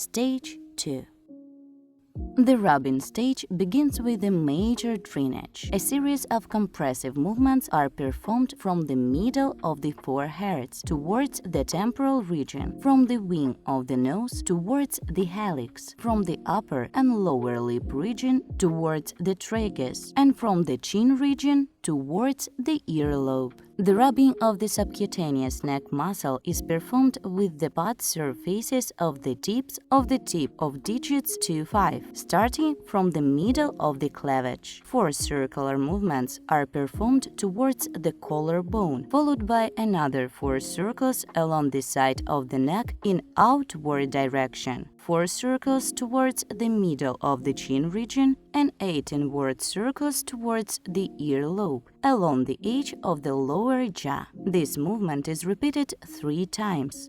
Stage 2. The rubbing stage begins with the major drainage. A series of compressive movements are performed from the middle of the forehead towards the temporal region, from the wing of the nose towards the helix, from the upper and lower lip region towards the tragus, and from the chin region towards the earlobe. The rubbing of the subcutaneous neck muscle is performed with the butt surfaces of the tips of the tip of digits 2-5, starting from the middle of the cleavage. 4 circular movements are performed towards the collarbone, followed by another 4 circles along the side of the neck in outward direction, 4 circles towards the middle of the chin region, and 8 inward circles towards the earlobe, along the edge of the lower jaw. This movement is repeated 3 times.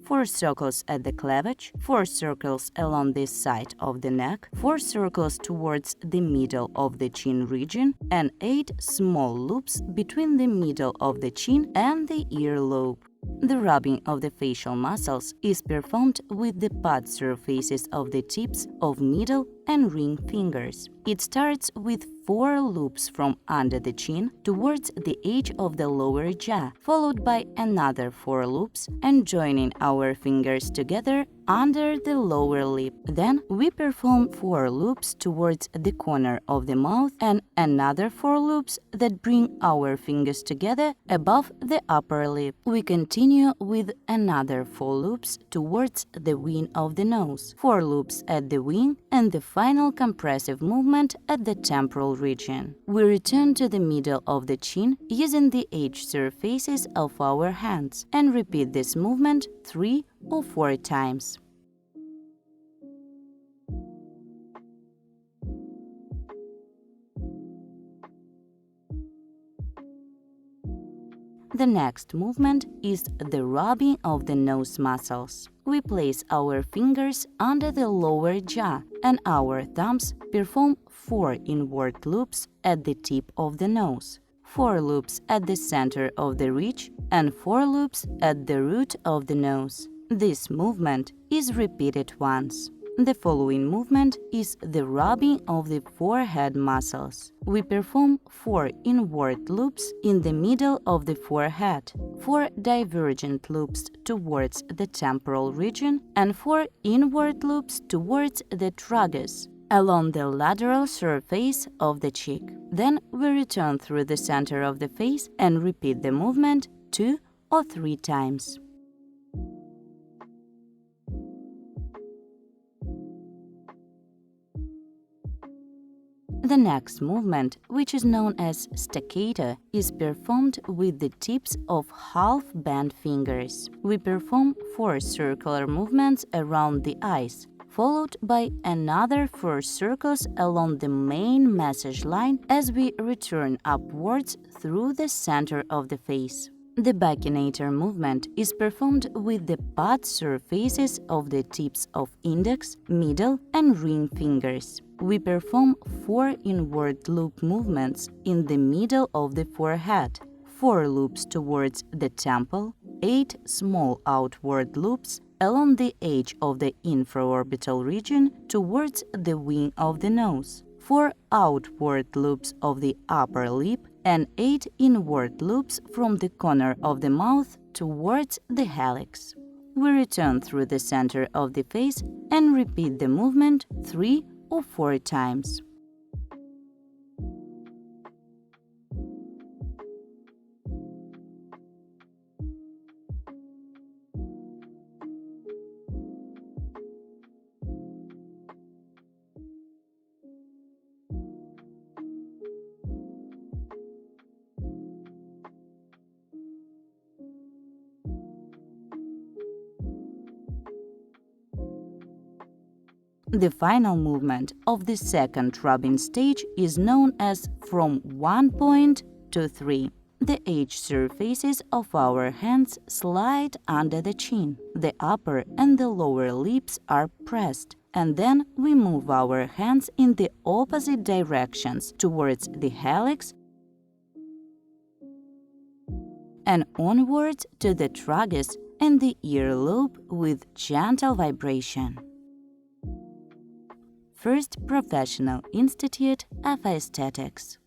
4 circles at the cleavage, 4 circles along this side of the neck, 4 circles towards the middle of the chin region, and 8 small loops between the middle of the chin and the earlobe. The rubbing of the facial muscles is performed with the butt surfaces of the tips of middle and ring fingers. It starts with 4 loops from under the chin towards the edge of the lower jaw, followed by another 4 loops and joining our fingers together under the lower lip. Then we perform 4 loops towards the corner of the mouth and another 4 loops that bring our fingers together above the upper lip. We continue with another 4 loops towards the wing of the nose, 4 loops at the wing, and the final compressive movement at the temporal region. We return to the middle of the chin using the edge surfaces of our hands and repeat this movement 3 or 4 times. The next movement is the rubbing of the nose muscles. We place our fingers under the lower jaw and our thumbs perform 4 inward loops at the tip of the nose, 4 loops at the center of the ridge, and 4 loops at the root of the nose. This movement is repeated once. The following movement is the rubbing of the forehead muscles. We perform 4 inward loops in the middle of the forehead, 4 divergent loops towards the temporal region, and 4 inward loops towards the tragus, along the lateral surface of the cheek. Then we return through the center of the face and repeat the movement 2 or 3 times. The next movement, which is known as staccato, is performed with the tips of half-bent fingers. We perform 4 circular movements around the eyes, followed by another 4 circles along the main message line as we return upwards through the center of the face. The bacchinator movement is performed with the butt surfaces of the tips of index, middle, and ring fingers. We perform 4 inward loop movements in the middle of the forehead, 4 loops towards the temple, 8 small outward loops along the edge of the infraorbital region towards the wing of the nose, 4 outward loops of the upper lip, and 8 inward loops from the corner of the mouth towards the helix. We return through the center of the face and repeat the movement 3 or 4 times. The final movement of the second rubbing stage is known as from 1 point to 3. The edge surfaces of our hands slide under the chin. The upper and the lower lips are pressed, and then we move our hands in the opposite directions towards the helix and onwards to the tragus and the ear lobe with gentle vibration. First Professional Institute of Aesthetics.